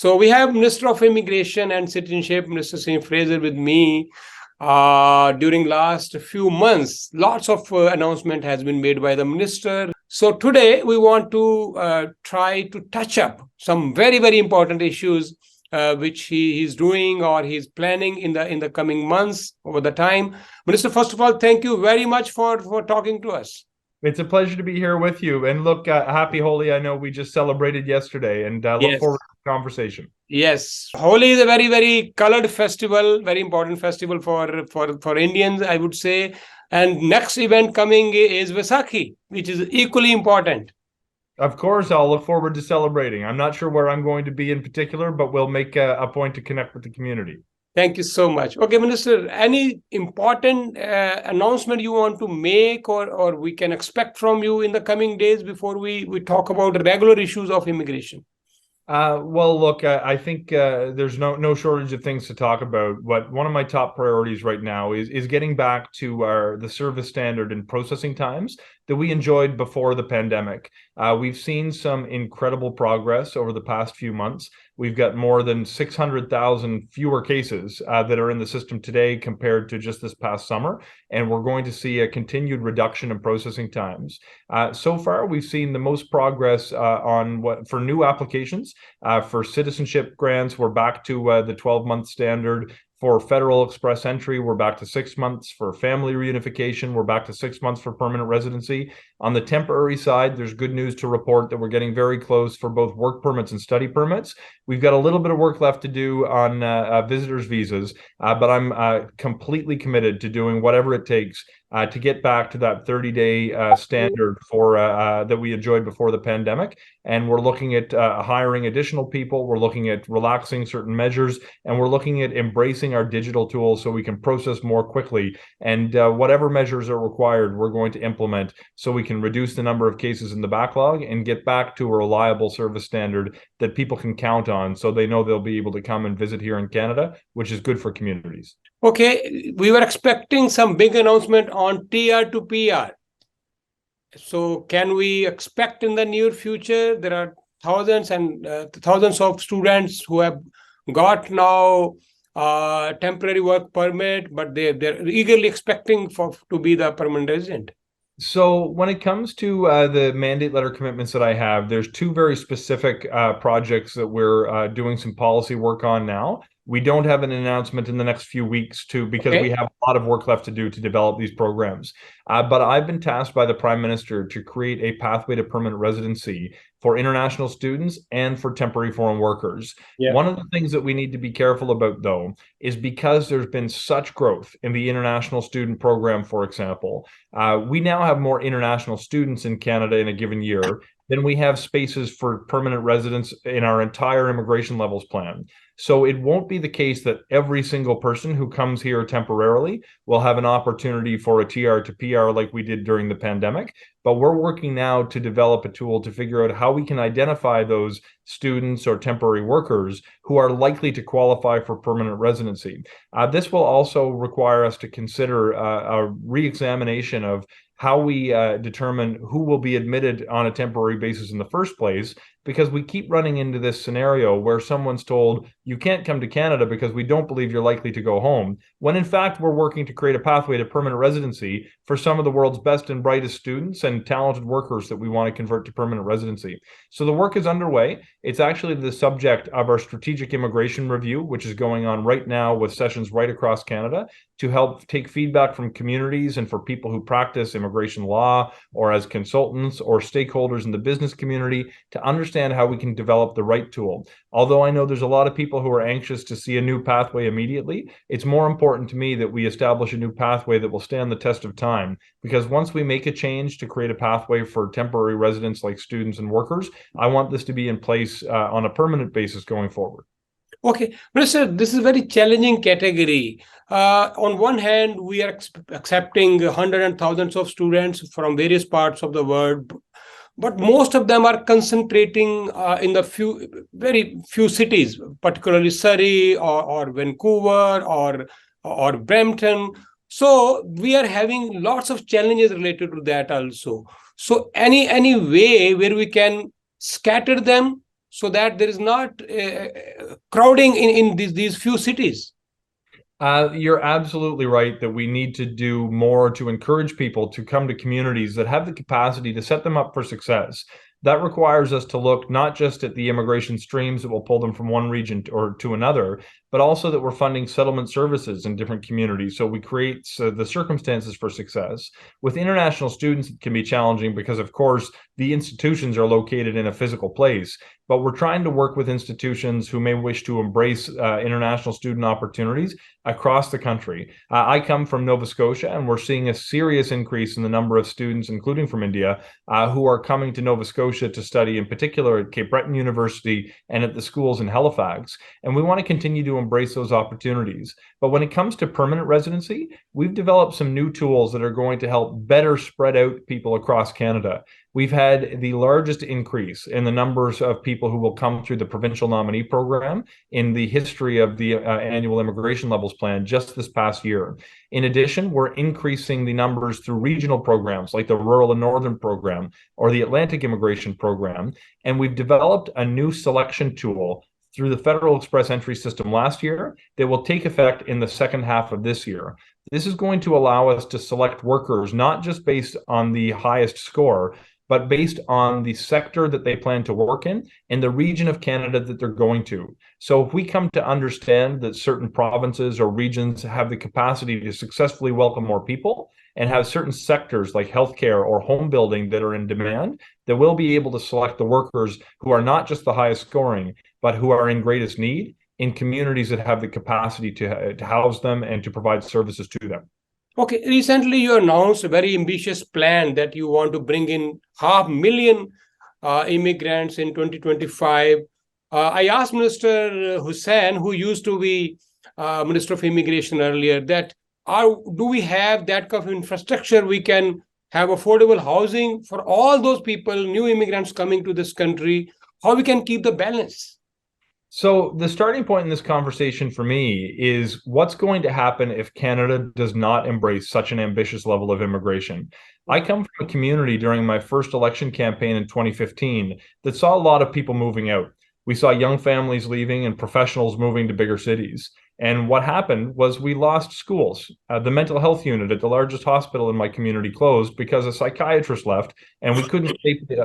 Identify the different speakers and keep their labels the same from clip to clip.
Speaker 1: So we have Minister of Immigration and Citizenship, Mr. Fraser, with me. During last few months, lots of announcement has been made by the minister. So today we want to try to touch up some very, very important issues which he is doing or he's planning in the coming months over the time. Minister, first of all, thank you very much for talking to us.
Speaker 2: It's a pleasure to be here with you. And look, happy Holi. I know we just celebrated yesterday, and look forward to the conversation.
Speaker 1: Yes, Holi is a very, very colored festival, very important festival for Indians, I would say. And next event coming is Vaisakhi, which is equally important.
Speaker 2: Of course, I'll look forward to celebrating. I'm not sure where I'm going to be in particular, but we'll make a point to connect with the community.
Speaker 1: Thank you so much. Okay, Minister, any important announcement you want to make or we can expect from you in the coming days before we talk about the regular issues of immigration?
Speaker 2: Well, look, I think there's no shortage of things to talk about. But one of my top priorities right now is getting back to the service standard and processing times that we enjoyed before the pandemic. We've seen some incredible progress over the past few months. We've got more than 600,000 fewer cases that are in the system today compared to just this past summer, and we're going to see a continued reduction in processing times. So far, we've seen the most progress for new applications. For citizenship grants, we're back to the 12-month standard. For federal express entry, we're back to 6 months. For family reunification, we're back to 6 months for permanent residency. On the temporary side, there's good news to report that we're getting very close for both work permits and study permits. We've got a little bit of work left to do on visitors' visas, but I'm completely committed to doing whatever it takes to get back to that 30-day standard for that we enjoyed before the pandemic. And we're looking at hiring additional people. We're looking at relaxing certain measures, and we're looking at embracing our digital tools so we can process more quickly. And whatever measures are required, we're going to implement so we can reduce the number of cases in the backlog and get back to a reliable service standard that people can count on so they know they'll be able to come and visit here in Canada, which is good for communities.
Speaker 1: Okay, we were expecting some big announcement on TR to PR. So can we expect in the near future, there are thousands and thousands of students who have got now temporary work permit, but they're eagerly expecting to be the permanent resident.
Speaker 2: So when it comes to the mandate letter commitments that I have, there's two very specific projects that we're doing some policy work on now. We don't have an announcement in the next few weeks because we have a lot of work left to do to develop these programs. But I've been tasked by the Prime Minister to create a pathway to permanent residency for international students and for temporary foreign workers. Yeah. One of the things that we need to be careful about, though, is because there's been such growth in the international student program, for example, we now have more international students in Canada in a given year than we have spaces for permanent residents in our entire immigration levels plan. So it won't be the case that every single person who comes here temporarily will have an opportunity for a TR to PR like we did during the pandemic. But we're working now to develop a tool to figure out how we can identify those students or temporary workers who are likely to qualify for permanent residency. This will also require us to consider a re-examination of how we determine who will be admitted on a temporary basis in the first place, because we keep running into this scenario where someone's told, you can't come to Canada because we don't believe you're likely to go home, when in fact we're working to create a pathway to permanent residency for some of the world's best and brightest students and talented workers that we want to convert to permanent residency. So the work is underway. It's actually the subject of our strategic immigration review, which is going on right now with sessions right across Canada to help take feedback from communities and for people who practice immigration law or as consultants or stakeholders in the business community to understand how we can develop the right tool. Although I know there's a lot of people who are anxious to see a new pathway immediately, it's more important to me that we establish a new pathway that will stand the test of time. Because once we make a change to create a pathway for temporary residents like students and workers, I want this to be in place on a permanent basis going forward.
Speaker 1: Okay, Minister, this is a very challenging category. On one hand, we are accepting hundreds and thousands of students from various parts of the world, but most of them are concentrating in the very few cities, particularly Surrey or Vancouver or Brampton. So we are having lots of challenges related to that also. So any way where we can scatter them so that there is not crowding in these few cities?
Speaker 2: You're absolutely right that we need to do more to encourage people to come to communities that have the capacity to set them up for success. That requires us to look not just at the immigration streams that will pull them from one region or to another, but also that we're funding settlement services in different communities so we create the circumstances for success. With international students, it can be challenging because, of course, the institutions are located in a physical place, but we're trying to work with institutions who may wish to embrace international student opportunities across the country. I come from Nova Scotia, and we're seeing a serious increase in the number of students, including from India, who are coming to Nova Scotia to study, in particular at Cape Breton University and at the schools in Halifax. And we want to continue to embrace those opportunities. But when it comes to permanent residency, we've developed some new tools that are going to help better spread out people across Canada. We've had the largest increase in the numbers of people who will come through the provincial nominee program in the history of the annual immigration levels plan just this past year. In addition, we're increasing the numbers through regional programs like the Rural and Northern program or the Atlantic Immigration program. And we've developed a new selection tool through the Federal Express Entry System last year that will take effect in the second half of this year. This is going to allow us to select workers not just based on the highest score, but based on the sector that they plan to work in and the region of Canada that they're going to. So if we come to understand that certain provinces or regions have the capacity to successfully welcome more people and have certain sectors like healthcare or home building that are in demand, then we'll be able to select the workers who are not just the highest scoring, but who are in greatest need in communities that have the capacity to house them and to provide services to them.
Speaker 1: Okay, recently you announced a very ambitious plan that you want to bring in 500,000 immigrants in 2025. I asked Minister Hussain, who used to be Minister of Immigration earlier, that do we have that kind of infrastructure? We can have affordable housing for all those people, new immigrants coming to this country, how we can keep the balance?
Speaker 2: So the starting point in this conversation for me is what's going to happen if Canada does not embrace such an ambitious level of immigration. I come from a community during my first election campaign in 2015 that saw a lot of people moving out. We saw young families leaving and professionals moving to bigger cities. And what happened was we lost schools. The mental health unit at the largest hospital in my community closed because a psychiatrist left and we couldn't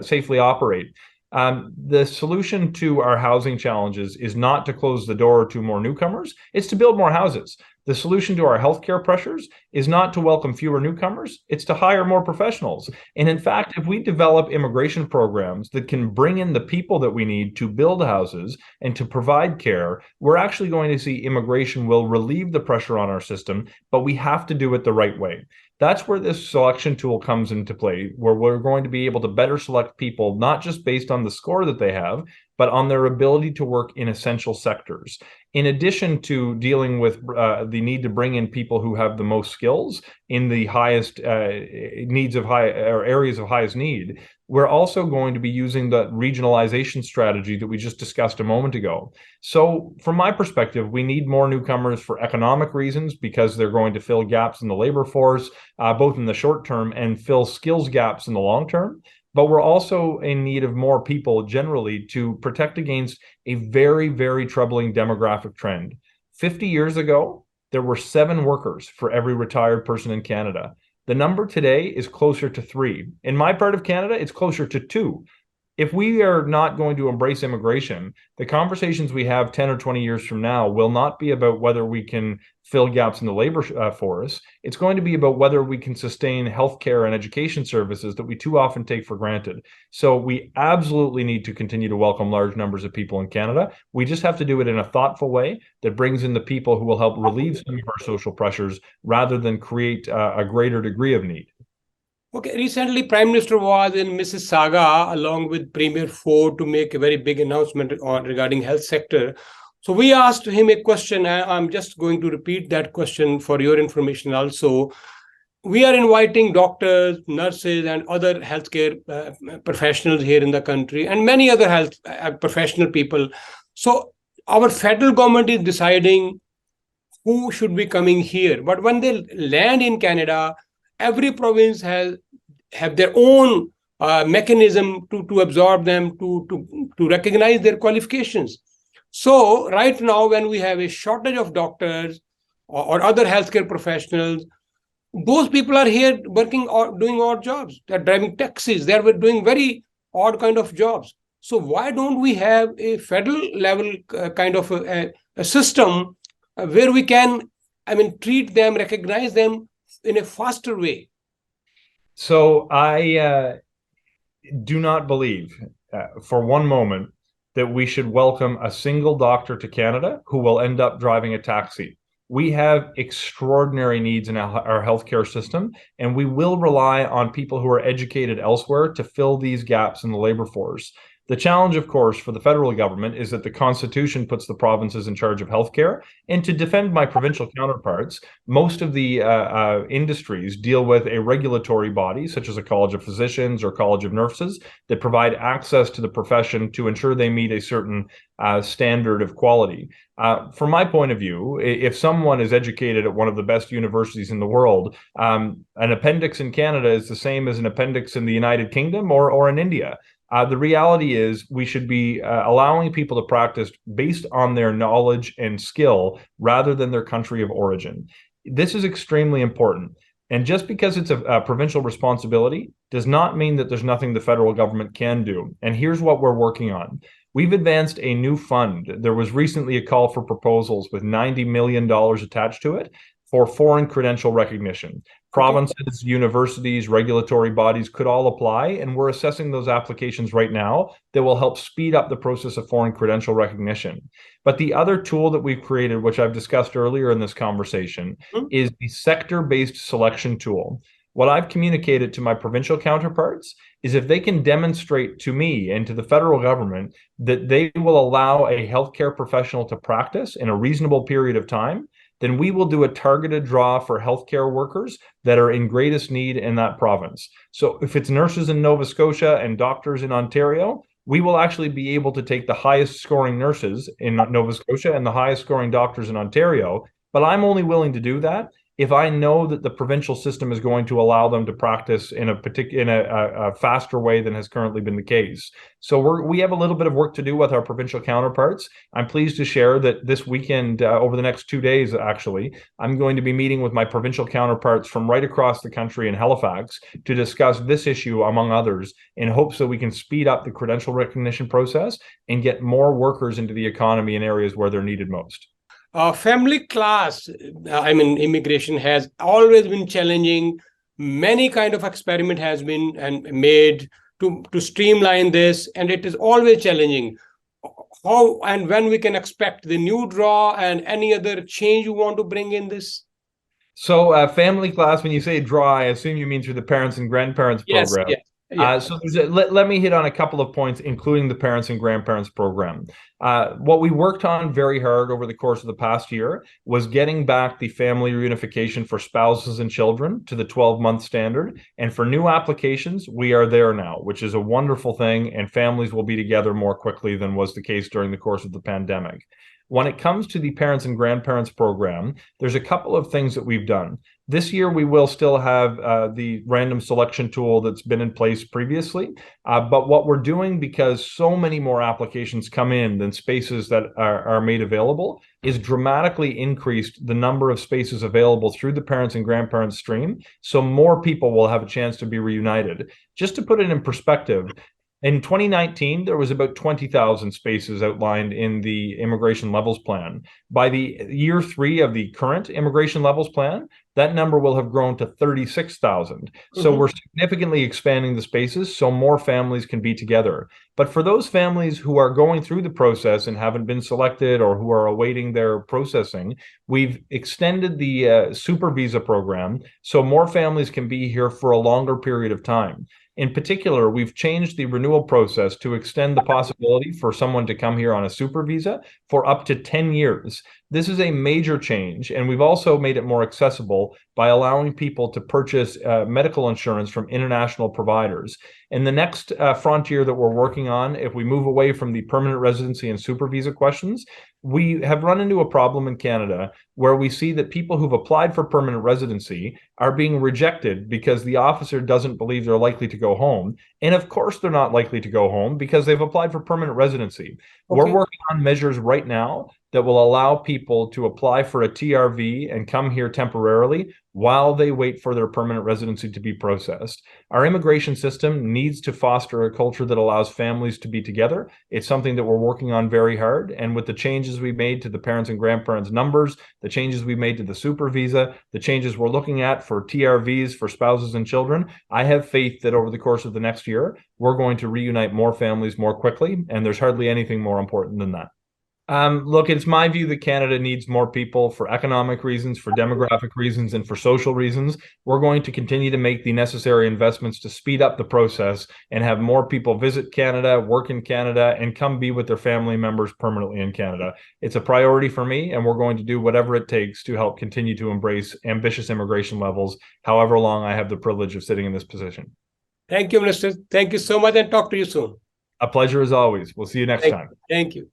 Speaker 2: safely operate. The solution to our housing challenges is not to close the door to more newcomers, it's to build more houses. The solution to our healthcare pressures is not to welcome fewer newcomers, it's to hire more professionals. And in fact, if we develop immigration programs that can bring in the people that we need to build houses and to provide care, we're actually going to see immigration will relieve the pressure on our system, but we have to do it the right way. That's where this selection tool comes into play, where we're going to be able to better select people, not just based on the score that they have, but on their ability to work in essential sectors. In addition to dealing with the need to bring in people who have the most skills in the highest needs of or areas of highest need, we're also going to be using the regionalization strategy that we just discussed a moment ago. So from my perspective, we need more newcomers for economic reasons because they're going to fill gaps in the labor force, both in the short term and fill skills gaps in the long term. But we're also in need of more people generally to protect against a very, very troubling demographic trend. 50 years ago, there were 7 workers for every retired person in Canada. The number today is closer to 3. In my part of Canada, it's closer to 2. If we are not going to embrace immigration, the conversations we have 10 or 20 years from now will not be about whether we can fill gaps in the labor force. It's going to be about whether we can sustain healthcare and education services that we too often take for granted. So we absolutely need to continue to welcome large numbers of people in Canada. We just have to do it in a thoughtful way that brings in the people who will help relieve some of our social pressures rather than create a greater degree of need.
Speaker 1: Okay, recently Prime Minister was in Mississauga along with Premier Ford to make a very big announcement regarding health sector. So we asked him a question. I'm just going to repeat that question for your information also. We are inviting doctors, nurses, and other healthcare professionals here in the country, and many other health professional people. So our federal government is deciding who should be coming here. But when they land in Canada, every province have their own mechanism to absorb them, to to recognize their qualifications. So right now, when we have a shortage of doctors or other healthcare professionals, those people are here working or doing odd jobs. They're driving taxis. They're doing very odd kind of jobs. So why don't we have a federal level kind of a system where we can, treat them, recognize them in a faster way?
Speaker 2: So I do not believe for one moment that we should welcome a single doctor to Canada who will end up driving a taxi. We have extraordinary needs in our healthcare system, and we will rely on people who are educated elsewhere to fill these gaps in the labor force. The challenge, of course, for the federal government is that the Constitution puts the provinces in charge of healthcare. And to defend my provincial counterparts, most of the industries deal with a regulatory body, such as a College of Physicians or College of Nurses, that provide access to the profession to ensure they meet a certain standard of quality. From my point of view, if someone is educated at one of the best universities in the world, an appendix in Canada is the same as an appendix in the United Kingdom or in India. The reality is we should be allowing people to practice based on their knowledge and skill rather than their country of origin. This is extremely important. And just because it's a provincial responsibility does not mean that there's nothing the federal government can do. And here's what we're working on. We've advanced a new fund. There was recently a call for proposals with $90 million attached to it for foreign credential recognition. Provinces, universities, regulatory bodies could all apply, and we're assessing those applications right now that will help speed up the process of foreign credential recognition. But the other tool that we've created, which I've discussed earlier in this conversation, is the sector-based selection tool. What I've communicated to my provincial counterparts is if they can demonstrate to me and to the federal government that they will allow a healthcare professional to practice in a reasonable period of time, then we will do a targeted draw for healthcare workers that are in greatest need in that province. So if it's nurses in Nova Scotia and doctors in Ontario, we will actually be able to take the highest scoring nurses in Nova Scotia and the highest scoring doctors in Ontario. But I'm only willing to do that if I know that the provincial system is going to allow them to practice in a faster way than has currently been the case. So we have a little bit of work to do with our provincial counterparts. I'm pleased to share that this weekend, over the next 2 days, actually, I'm going to be meeting with my provincial counterparts from right across the country in Halifax to discuss this issue, among others, in hopes that we can speed up the credential recognition process and get more workers into the economy in areas where they're needed most.
Speaker 1: Family class, immigration has always been challenging. Many kind of experiment has been made to streamline this, and it is always challenging. How and when we can expect the new draw and any other change you want to bring in this?
Speaker 2: So family class, when you say draw, I assume you mean through the parents and grandparents program.
Speaker 1: Yes. Yeah.
Speaker 2: So let me hit on a couple of points, including the parents and grandparents program. What we worked on very hard over the course of the past year was getting back the family reunification for spouses and children to the 12-month standard. And for new applications, we are there now, which is a wonderful thing. And families will be together more quickly than was the case during the course of the pandemic. When it comes to the parents and grandparents program, there's a couple of things that we've done. This year, we will still have the random selection tool that's been in place previously. But what we're doing, because so many more applications come in than spaces that are made available, is dramatically increased the number of spaces available through the parents and grandparents stream. So more people will have a chance to be reunited. Just to put it in perspective, in 2019, there was about 20,000 spaces outlined in the immigration levels plan. By the year 3 of the current immigration levels plan, that number will have grown to 36,000. So we're significantly expanding the spaces so more families can be together. But for those families who are going through the process and haven't been selected or who are awaiting their processing, we've extended the super visa program so more families can be here for a longer period of time. In particular, we've changed the renewal process to extend the possibility for someone to come here on a super visa for up to 10 years. This is a major change, and we've also made it more accessible people by allowing people to purchase medical insurance from international providers. And the next frontier that we're working on, if we move away from the permanent residency and super visa questions, we have run into a problem in Canada where we see that people who've applied for permanent residency are being rejected because the officer doesn't believe they're likely to go home. And of course, they're not likely to go home because they've applied for permanent residency. We're working on measures right now that will allow people to apply for a TRV and come here temporarily while they wait for their permanent residency to be processed. Our immigration system needs to foster a culture that allows families to be together. It's something that we're working on very hard. And with the changes we made to the parents and grandparents numbers, the changes we made to the super visa, the changes we're looking at for TRVs for spouses and children, I have faith that over the course of the next year, we're going to reunite more families more quickly. And there's hardly anything more important than that. Look, it's my view that Canada needs more people for economic reasons, for demographic reasons, and for social reasons. We're going to continue to make the necessary investments to speed up the process and have more people visit Canada, work in Canada, and come be with their family members permanently in Canada. It's a priority for me, and we're going to do whatever it takes to help continue to embrace ambitious immigration levels, however long I have the privilege of sitting in this position.
Speaker 1: Thank you, Minister. Thank you so much, and talk to you soon.
Speaker 2: A pleasure as always. We'll see you next time.
Speaker 1: Thank you.